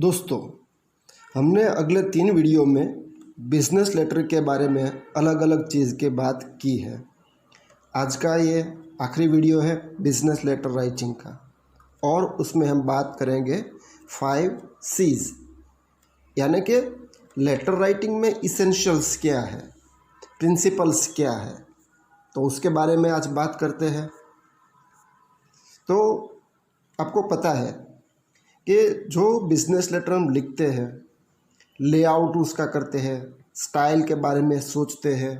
दोस्तों, हमने अगले 3 वीडियो में बिजनेस लेटर के बारे में अलग अलग चीज़ की बात की है। आज का ये आखिरी वीडियो है बिजनेस लेटर राइटिंग का, और उसमें हम बात करेंगे 5 C's, यानी कि लेटर राइटिंग में इसेंशियल्स क्या है, प्रिंसिपल्स क्या है, तो उसके बारे में आज बात करते हैं। तो आपको पता है कि जो बिजनेस लेटर हम लिखते हैं, लेआउट उसका करते हैं, स्टाइल के बारे में सोचते हैं,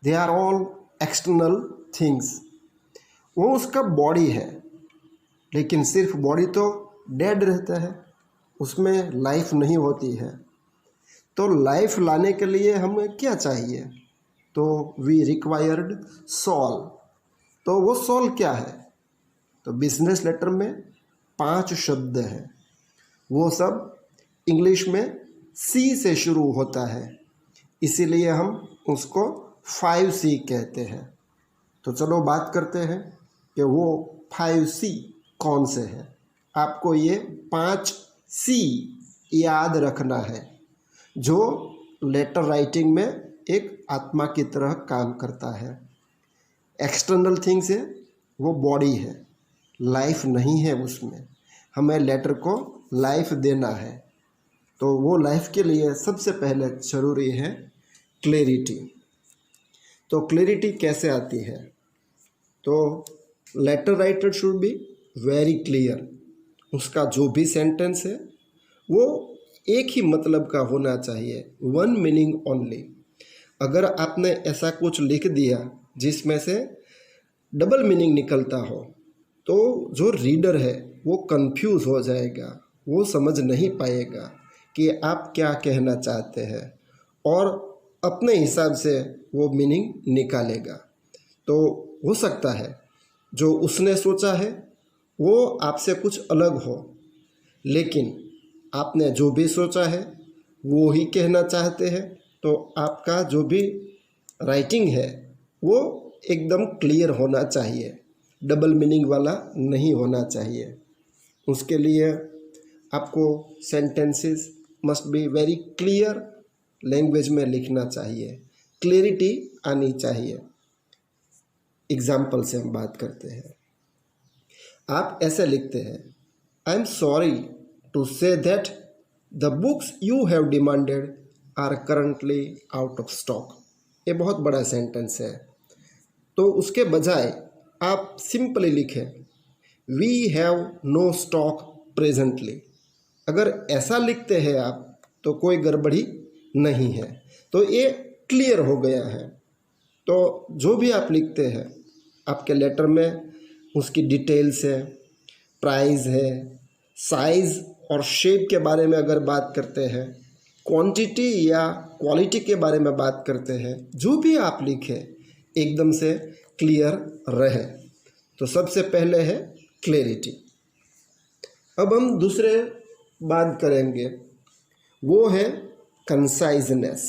they are all external things. वो उसका बॉडी है, लेकिन सिर्फ बॉडी तो डेड रहता है, उसमें लाइफ नहीं होती है। तो लाइफ लाने के लिए हमें क्या चाहिए? तो वी रिक्वायर्ड सोल। तो वो सोल क्या है? तो बिजनेस लेटर में 5 शब्द हैं, वो सब इंग्लिश में C से शुरू होता है, इसीलिए हम उसको 5C कहते हैं। तो चलो बात करते हैं कि वो 5C कौन से हैं। आपको ये 5C याद रखना है, जो लेटर राइटिंग में एक आत्मा की तरह काम करता है। एक्सटर्नल थिंग्स है, वो बॉडी है, लाइफ नहीं है उसमें, हमें लेटर को लाइफ देना है। तो वो लाइफ के लिए सबसे पहले ज़रूरी है क्लैरिटी। तो क्लैरिटी कैसे आती है? तो letter writer should be very clear. उसका जो भी सेंटेंस है वो एक ही मतलब का होना चाहिए, वन मीनिंग ओनली। अगर आपने ऐसा कुछ लिख दिया जिसमें से डबल मीनिंग निकलता हो, तो जो रीडर है वो कंफ्यूज हो जाएगा, वो समझ नहीं पाएगा कि आप क्या कहना चाहते हैं, और अपने हिसाब से वो मीनिंग निकालेगा। तो हो सकता है जो उसने सोचा है वो आपसे कुछ अलग हो, लेकिन आपने जो भी सोचा है वो ही कहना चाहते हैं। तो आपका जो भी राइटिंग है वो एकदम क्लियर होना चाहिए, डबल मीनिंग वाला नहीं होना चाहिए। उसके लिए आपको sentences must be very clear language में लिखना चाहिए, क्लैरिटी आनी चाहिए। एग्जाम्पल से हम बात करते हैं। आप ऐसे लिखते हैं, I am sorry to say that the books you have demanded are currently out of stock. ये बहुत बड़ा सेंटेंस है, तो उसके बजाय आप सिंपली लिखें, we have no stock presently. अगर ऐसा लिखते हैं आप तो कोई गड़बड़ी नहीं है, तो ये क्लियर हो गया है। तो जो भी आप लिखते हैं आपके लेटर में, उसकी डिटेल्स है, प्राइस है, साइज़ और शेप के बारे में अगर बात करते हैं, क्वांटिटी या क्वालिटी के बारे में बात करते हैं, जो भी आप लिखें एकदम से क्लियर रहे। तो सबसे पहले है क्लैरिटी। अब हम दूसरे बात करेंगे, वो है कंसाइजनेस।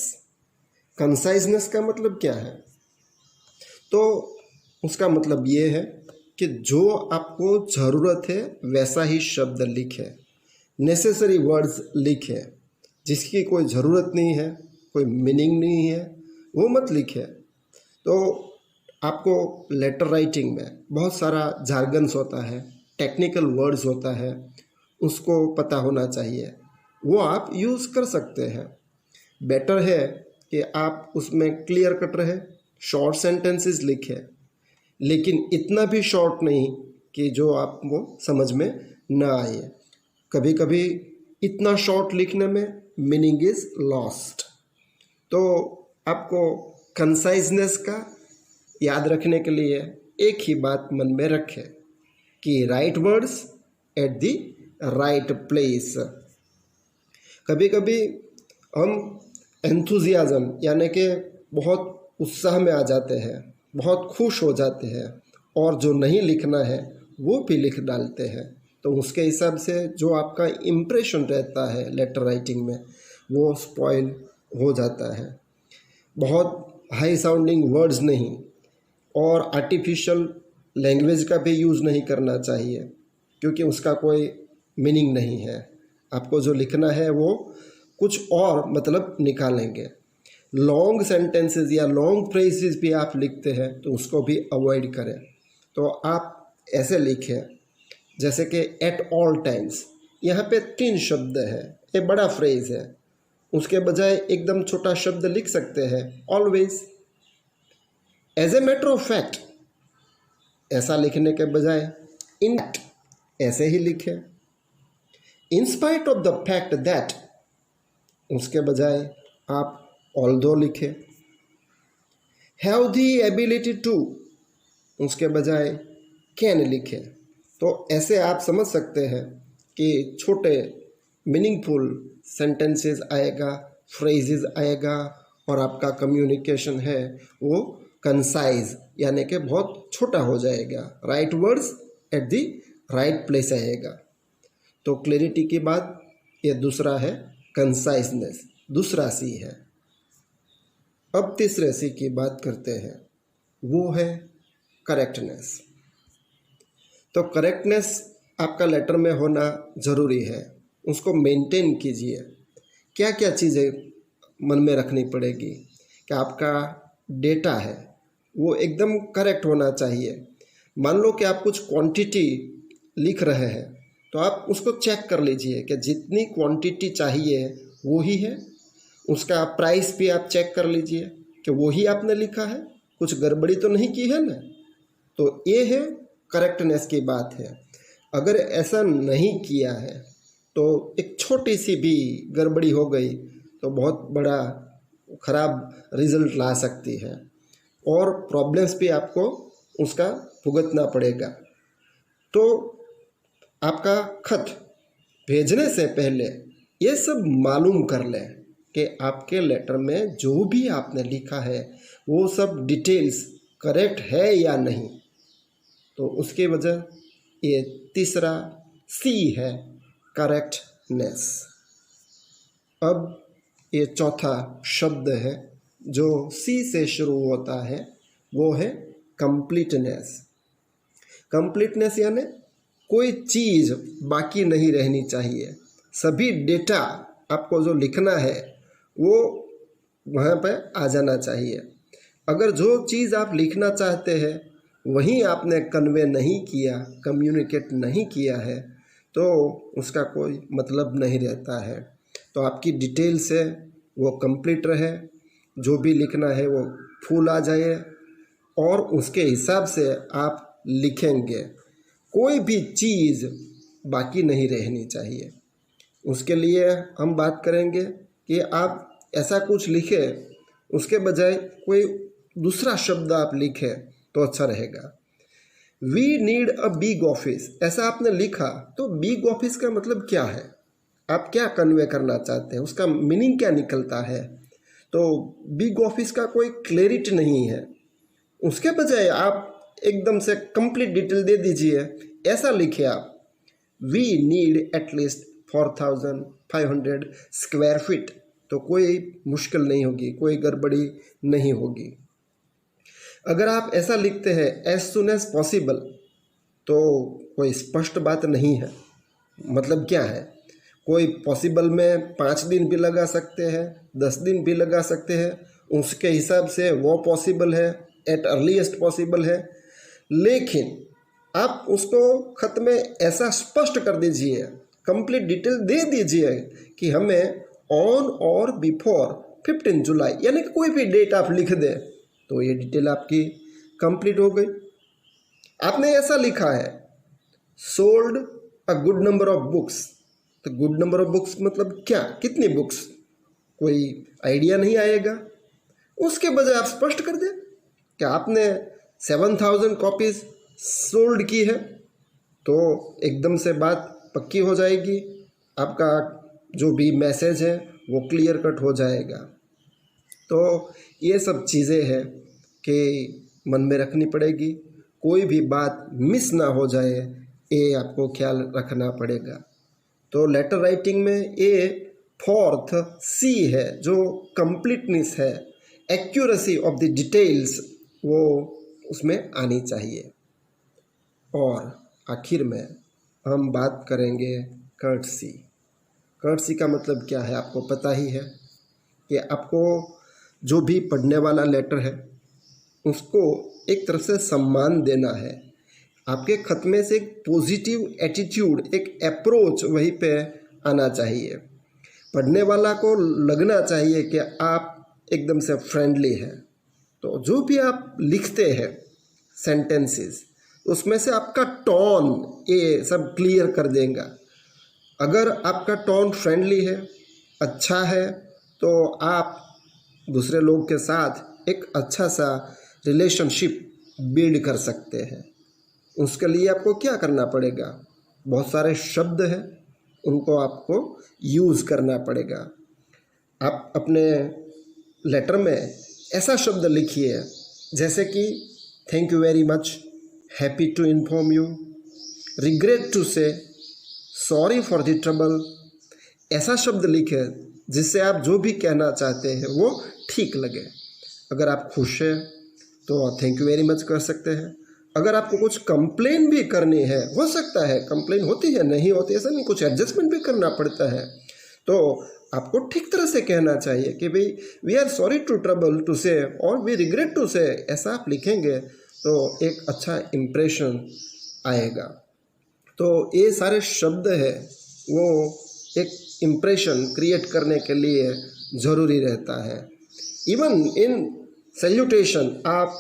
कंसाइजनेस का मतलब क्या है? तो उसका मतलब ये है कि जो आपको ज़रूरत है वैसा ही शब्द लिखे, नेसेसरी वर्ड्स लिखे, जिसकी कोई ज़रूरत नहीं है, कोई मीनिंग नहीं है, वो मत लिखे। तो आपको लेटर राइटिंग में बहुत सारा जार्गन्स होता है, टेक्निकल वर्ड्स होता है, उसको पता होना चाहिए, वो आप यूज़ कर सकते हैं। बेटर है कि आप उसमें क्लियर कट रहे, शॉर्ट सेंटेंसेस लिखें, लेकिन इतना भी शॉर्ट नहीं कि जो आपको समझ में ना आए। कभी कभी इतना शॉर्ट लिखने में मीनिंग इज़ लॉस्ट। तो आपको कंसाइजनेस का याद रखने के लिए एक ही बात मन में रखें कि right words at the right place. कभी कभी हम एंथुजियाज़म यानी कि बहुत उत्साह में आ जाते हैं, बहुत खुश हो जाते हैं, और जो नहीं लिखना है वो भी लिख डालते हैं। तो उसके हिसाब से जो आपका इम्प्रेशन रहता है लेटर राइटिंग में, वो स्पॉइल हो जाता है। बहुत हाई साउंडिंग वर्ड्स नहीं और आर्टिफिशियल लैंग्वेज का भी यूज़ नहीं करना चाहिए, क्योंकि उसका कोई मीनिंग नहीं है। आपको जो लिखना है वो कुछ और मतलब निकालेंगे। लॉन्ग सेंटेंसेस या लॉन्ग फ्रेजेस भी आप लिखते हैं तो उसको भी अवॉइड करें। तो आप ऐसे लिखें जैसे कि एट ऑल टाइम्स, यहाँ पे 3 शब्द है, ये बड़ा फ्रेज है, उसके बजाय एकदम छोटा शब्द लिख सकते हैं always. As a matter of fact ऐसा लिखने के बजाय इन ऐसे ही लिखें। In spite of the fact that उसके बजाय आप ऑल्दो लिखें। हैव द एबिलिटी टू उसके बजाय कैन लिखें। तो ऐसे आप समझ सकते हैं कि छोटे मीनिंगफुल सेंटेंसेस आएगा, फ्रेजेस आएगा और आपका कम्युनिकेशन है वो कंसाइज यानी कि बहुत छोटा हो जाएगा। Right words at the right place आएगा। तो क्लैरिटी की बात ये दूसरा है, कंसाइजनेस दूसरा सी है। अब तीसरे सी की बात करते हैं, वो है करेक्टनेस। तो करेक्टनेस आपका लेटर में होना ज़रूरी है, उसको मेंटेन कीजिए। क्या क्या चीज़ें मन में रखनी पड़ेगी कि आपका डेटा है वो एकदम करेक्ट होना चाहिए। मान लो कि आप कुछ क्वांटिटी लिख रहे हैं तो आप उसको चेक कर लीजिए कि जितनी क्वांटिटी चाहिए वो ही है। उसका प्राइस भी आप चेक कर लीजिए कि वो ही आपने लिखा है, कुछ गड़बड़ी तो नहीं की है ना। तो ये है करेक्टनेस की बात है। अगर ऐसा नहीं किया है तो एक छोटी सी भी गड़बड़ी हो गई तो बहुत बड़ा ख़राब रिजल्ट ला सकती है और प्रॉब्लम्स भी आपको उसका भुगतना पड़ेगा। तो आपका खत भेजने से पहले ये सब मालूम कर लें कि आपके लेटर में जो भी आपने लिखा है वो सब डिटेल्स करेक्ट है या नहीं। तो उसके वजह ये तीसरा सी है, करेक्टनेस। अब ये चौथा शब्द है जो सी से शुरू होता है, वो है कंप्लीटनेस। कंप्लीटनेस यानी कोई चीज़ बाकी नहीं रहनी चाहिए। सभी डेटा आपको जो लिखना है वो वहाँ पर आ जाना चाहिए। अगर जो चीज़ आप लिखना चाहते हैं वहीं आपने कन्वे नहीं किया, कम्युनिकेट नहीं किया है तो उसका कोई मतलब नहीं रहता है। तो आपकी डिटेल्स है वो कंप्लीट रहे, जो भी लिखना है वो फुल आ जाए और उसके हिसाब से आप लिखेंगे। कोई भी चीज़ बाकी नहीं रहनी चाहिए। उसके लिए हम बात करेंगे कि आप ऐसा कुछ लिखें, उसके बजाय कोई दूसरा शब्द आप लिखें तो अच्छा रहेगा। We need a big office, ऐसा आपने लिखा तो बिग ऑफिस का मतलब क्या है, आप क्या कन्वे करना चाहते हैं, उसका मीनिंग क्या निकलता है। तो बिग ऑफिस का कोई क्लैरिटी नहीं है। उसके बजाय आप एकदम से कंप्लीट डिटेल दे दीजिए। ऐसा लिखिए आप, we need at least 4500 square feet. तो कोई मुश्किल नहीं होगी, कोई गड़बड़ी नहीं होगी। अगर आप ऐसा लिखते हैं एज सुन एज पॉसिबल तो कोई स्पष्ट बात नहीं है। मतलब क्या है, कोई पॉसिबल में 5 दिन भी लगा सकते हैं, 10 दिन भी लगा सकते हैं, उसके हिसाब से वो पॉसिबल है, एट अर्लीस्ट पॉसिबल है। लेकिन आप उसको खत में ऐसा स्पष्ट कर दीजिए, कंप्लीट डिटेल दे दीजिए कि हमें ऑन और बिफोर 15 जुलाई, यानी कि कोई भी डेट आप लिख दें तो ये डिटेल आपकी कंप्लीट हो गई। आपने ऐसा लिखा है sold a good number of books, तो गुड नंबर ऑफ बुक्स मतलब क्या, कितनी बुक्स, कोई आइडिया नहीं आएगा। उसके बजाय आप स्पष्ट कर दें कि आपने 7000 कॉपीज सोल्ड की है, तो एकदम से बात पक्की हो जाएगी। आपका जो भी मैसेज है वो क्लियर कट हो जाएगा। तो ये सब चीज़ें हैं कि मन में रखनी पड़ेगी, कोई भी बात मिस ना हो जाए, ये आपको ख्याल रखना पड़ेगा। तो लेटर राइटिंग में ये फोर्थ सी है जो कंप्लीटनेस है, एक्यूरेसी ऑफ द डिटेल्स वो उसमें आनी चाहिए। और आखिर में हम बात करेंगे कर्टसी। कर्टसी का मतलब क्या है आपको पता ही है कि आपको जो भी पढ़ने वाला लेटर है उसको एक तरफ से सम्मान देना है। आपके खत में से एक पॉजिटिव एटीट्यूड, एक अप्रोच वहीं पे आना चाहिए। पढ़ने वाला को लगना चाहिए कि आप एकदम से फ्रेंडली हैं। तो जो भी आप लिखते हैं सेंटेंसेस, उसमें से आपका टोन ये सब क्लियर कर देगा। अगर आपका टोन फ्रेंडली है, अच्छा है, तो आप दूसरे लोग के साथ एक अच्छा सा रिलेशनशिप बिल्ड कर सकते हैं। उसके लिए आपको क्या करना पड़ेगा? बहुत सारे शब्द हैं, उनको आपको यूज़ करना पड़ेगा। आप अपने लेटर में ऐसा शब्द लिखिए जैसे कि thank you very much, happy to inform you, regret to say, sorry for the trouble. ऐसा शब्द लिखे जिससे आप जो भी कहना चाहते हैं वो ठीक लगे। अगर आप खुश हैं तो थैंक यू वेरी मच कर सकते हैं। अगर आपको कुछ कंप्लेन भी करनी है, हो सकता है कंप्लेन होती है, नहीं होती ऐसा नहीं, कुछ एडजस्टमेंट भी करना पड़ता है, तो आपको ठीक तरह से कहना चाहिए कि भाई we are sorry to trouble to say और वी रिग्रेट टू से। ऐसा आप लिखेंगे तो एक अच्छा इम्प्रेशन आएगा। तो ये सारे शब्द है वो एक इम्प्रेशन क्रिएट करने के लिए ज़रूरी रहता है। इवन इन सैल्यूटेशन आप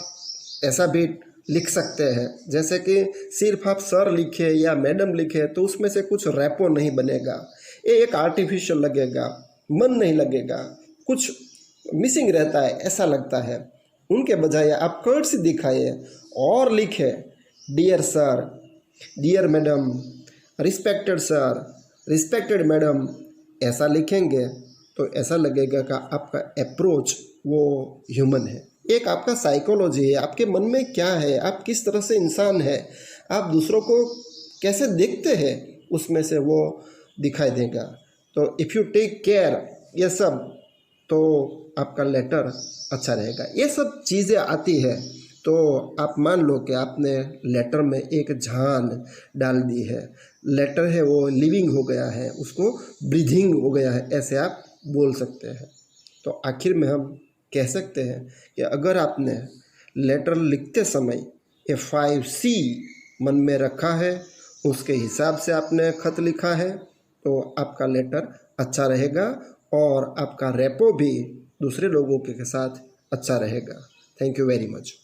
ऐसा भी लिख सकते हैं जैसे कि सिर्फ आप सर लिखे या मैडम लिखे तो उसमें से कुछ रैपो नहीं बनेगा, ये एक आर्टिफिशियल लगेगा, मन नहीं लगेगा, कुछ मिसिंग रहता है ऐसा लगता है। उनके बजाय आप कर्टसी दिखाइए और लिखे dear sir, dear madam, respected sir, respected madam. ऐसा लिखेंगे तो ऐसा लगेगा कि आपका अप्रोच वो ह्यूमन है। एक आपका साइकोलॉजी है, आपके मन में क्या है, आप किस तरह से इंसान है, आप दूसरों को कैसे देखते हैं, उसमें से वो दिखाई देगा। तो इफ़ यू टेक केयर ये सब, तो आपका लेटर अच्छा रहेगा। ये सब चीज़ें आती है तो आप मान लो कि आपने लेटर में एक जान डाल दी है। लेटर है वो लिविंग हो गया है, उसको ब्रीथिंग हो गया है, ऐसे आप बोल सकते हैं। तो आखिर में हम कह सकते हैं कि अगर आपने लेटर लिखते समय ये 5C मन में रखा है, उसके हिसाब से आपने खत लिखा है, तो आपका लेटर अच्छा रहेगा और आपका रेपो भी दूसरे लोगों के साथ अच्छा रहेगा। Thank you very much.